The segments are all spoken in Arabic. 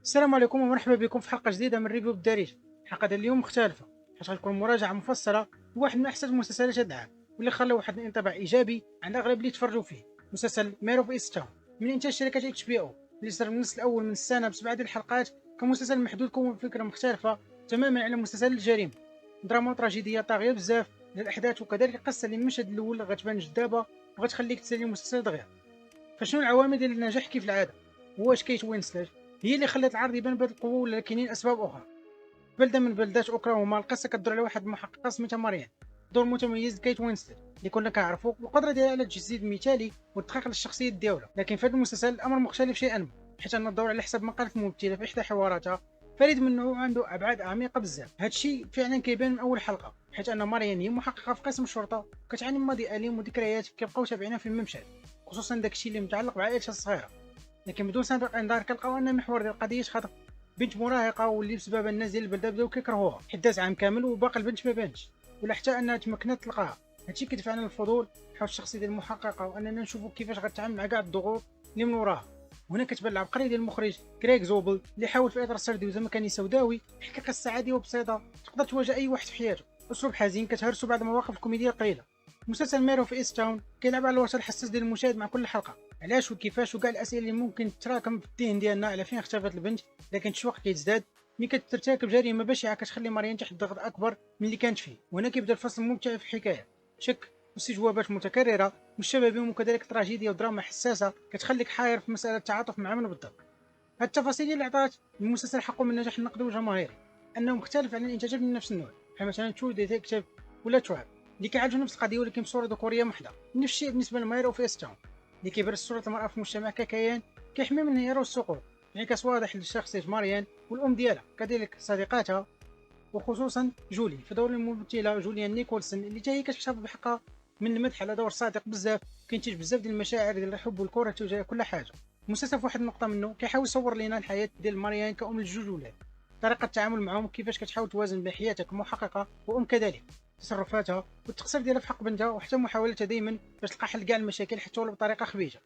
السلام عليكم ومرحبا بكم في حلقة جديدة من ريفيو بالدارجة. الحلقة ديال اليوم مختلفة حيت غتكون مراجعة مفصلة لواحد من أحسن المسلسلات هاد العام واللي خلى واحد الانطباع إيجابي عند أغلب اللي تفرجوا فيه. مسلسل مير اوف إيست تاون من إنتاج شركة اتش بي او اللي صدر من النص الأول من السنة ب7 ديال الحلقات. كمسلسل محدود كون فكرة مختلفة تماما على مسلسل الجريمة، دراما وتراجيدية طاغية بزاف للأحداث، وكذلك القصة اللي من المشهد الأول غتبان جذابة وغتخليك تسالي المسلسل دغيا. فشنو العوامل ديال النجاح كيف العاده؟ واش كيت وينسلت هي اللي خلات العرض يبان بهذه القوه ولا كاينين اسباب اخرى؟ بلده من بلدات اوكلاهوما القصه كتدور على واحد المحققه سميتها ماريان، دور متميز لكيت وينسلت اللي كنا كنعرفو والقدره ديالها على التجسيد المثالي والتدقيق للشخصيه ديالها. لكن في هذا المسلسل الامر مختلف شيئا ما، حيت ان الدور على حسب ما قالت الممثله في احدى حواراتها فريد من نوعه عنده ابعاد عميقه بزاف. هذا الشيء فعلا كيبان من اول حلقه، حيت ان ماريان هي محققه في قسم الشرطه وكتعاني من ماضي اليم وذكريات كيبقاو تابعينها في الممشى، خصوصا داك الشيء اللي متعلق بعائلتها الصغيره. لكن بدون سابق انذار كنلقاو ان محور ديال القضيه خاطف بنت مراهقه واللي بسبب الناس ديال البلده بداو كيكرهوها حيت داز عام كامل وباقي البنت ما بانتش ولا حتى انها تمكنت تلقاها. هادشي كيدفعنا للفضول حول الشخصيه ديال المحققه واننا نشوفوا كيفاش غتتعامل مع كاع الضغوط اللي من وراها. وهنا كتبان العبقريه ديال المخرج كريغ زوبل اللي حاول في اطار سردي وزمكاني سوداوي يحكي قصه عاديه وبسيطه تقدر تواجه اي واحد في حياته. اسلوب حزين كتهرسوا بعض المواقف الكوميديه القليله. مسلسل ميرو في ايست تاون كيلعب على الوتر الحساس ديال المشاهد مع كل حلقه، علاش وكيفاش وكاع الاسئله اللي ممكن تتراكم في الذهن ديالنا على فين اختفت البنت. لكن الشوق كيتزداد ملي كترتكب جريمه بشعه كتخلي ماريان تحت ضغط اكبر من اللي كانت فيه. وهنا كيبدا الفصل الممتع في الحكايه، شك واستجوابات متكرره والشبه بهم، وكذلك تراجيديا ودراما حساسه كتخليك حاير في مساله التعاطف مع من بالضبط. هاد التفاصيل اللي عطات المسلسل حقه من النجاح النقدي والجماهيري، انه مختلف عن الانتاجات من نفس النوع بحال مثلا ترو ديتيكتيف ولا تراب اللي كيعالجوا نفس القضيه ولكن بصوره ذكوريه محضه. نفس الشيء بالنسبه لماير اوف إيست تاون اللي كيبرز صوره المراه في المجتمع ككيان كيحمي من الانهيار والسقوط. انعكاس واضح لشخصيه ماريان والام ديالها كذلك صديقاتها، وخصوصا جولي في دور الممثله جوليان نيكولسون اللي حتى هي كتحسب بحقها من المدح على دور صادق بزاف كينتج بزاف ديال المشاعر ديال الحب والكره تجاه كل حاجه. المسلسل في واحد النقطه منه كيحاول يصور لنا الحياه ديال ماريان كأم لجوج ولاد، طريقه التعامل معهم كيفاش كتحاول توازن بين حياتها كمحققه وام كذلك تصرفاتها والتقصير ديالها في حق بنتها، وحتى محاولتها دائما باش تلقى حل كاع المشاكل حتى ولو بطريقه خبيثه.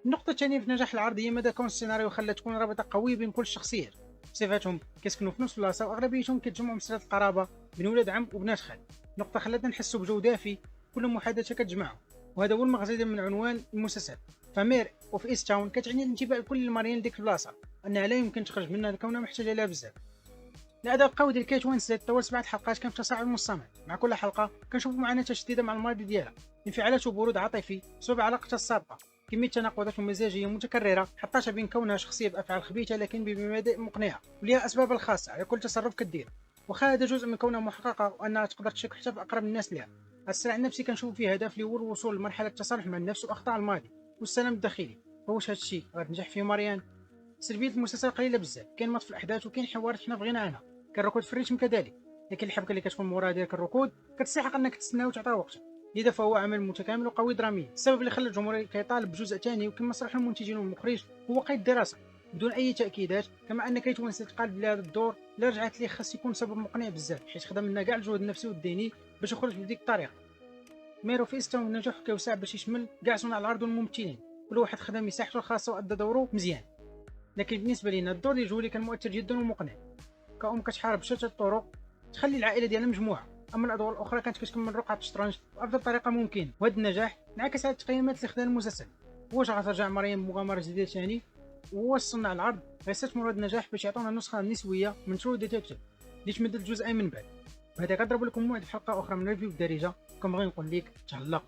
النقطة الثانية في نجاح العرض هي مدى كون السيناريو خلى تكون رابطة قوية بين كل الشخصيات بصفتهم كيسكنوا في نفس البلاصة وأغلبيتهم كيتجمعوا من صلة القرابة بين ولاد عم وبنات خال. نقطة خلتنا نحسوا بجو دافي كل محادثة كتجمعهم، وهذا هو المغزى من عنوان المسلسل. فمير اوف إيست تاون كتعني الانتباه لكل الماريين ديك البلاصة أنها لا يمكن تخرج منها لكونها محتاجة لها بزاف. الاداء القوي ديال كيت وينسلت طوال 7 حلقات كان في تصاعد مستمر، مع كل حلقه كنشوفوا معاناتها شديده مع الماضي ديالها، انفعالات وبرود عاطفي بسبب علاقتها السابقه، كميه تناقضات ومزاجيه متكرره حطاتها بين كونها شخصيه بافعال خبيثه لكن بمبادئ مقنعه وليها اسباب الخاصه على كل تصرف كدير. وخا هذا جزء من كونها محققه وانها تقدر تشك حتى في اقرب الناس لها. الصراع النفسي كنشوف فيه هدف اللي هو الوصول لمرحله التصالح مع النفس واخطاء الماضي والسلام الداخلي. فواش هذا الشيء غتنجح فيه مريان؟ سلبيه المسلسل قليله بزاف، كاين مط في الاحداث وكاين حوارات حنا بغينا عنها، كان الركود في الريتم كذلك، لكن الحبكه اللي كتكون مورا ديالك الركود كتستحق انك تستنى وتعطيه وقت. لذا فهو عمل متكامل وقوي دراميا. السبب اللي خلى الجمهور كيطالب بجزء ثاني وكما صرح المنتجين والمخرج هو قيد دراسه بدون اي تاكيدات، كما ان كيت وينسلت قال بلي هذا الدور لا رجعت ليه خاص يكون سبب مقنع بزاف حيت خدم لنا كاع الجهد النفسي والذهني باش يخرج بديك الطريقه. ميرو فيستا نجاح كيوسع باش يشمل كاع صناع العرض والممثلين، كل واحد خدم مساحته الخاصه وادى دوره مزيان. لكن بالنسبه لينا الدور ديال جولي كان مؤثر جدا ومقنع، كأم كتحارب بشتى الطرق تخلي العائله ديالها مجموعه، اما الادوار الاخرى كانت كتكمل رقعه الشطرنج بافضل طريقه ممكنه. وهذا النجاح انعكس على التقييمات اللي خداها المسلسل. واش غترجع مريم بمغامره جديده ثاني؟ وواش صناع العرض غيستثمروا هذا النجاح باش يعطونا النسخه النسويه من ترو ديتيكتيف اللي تمدد جزئين من بعد؟ وهذا كنضرب لكم موعد في حلقه اخرى من ريفيو بالدارجه، كنبغي نقول لك تهلا.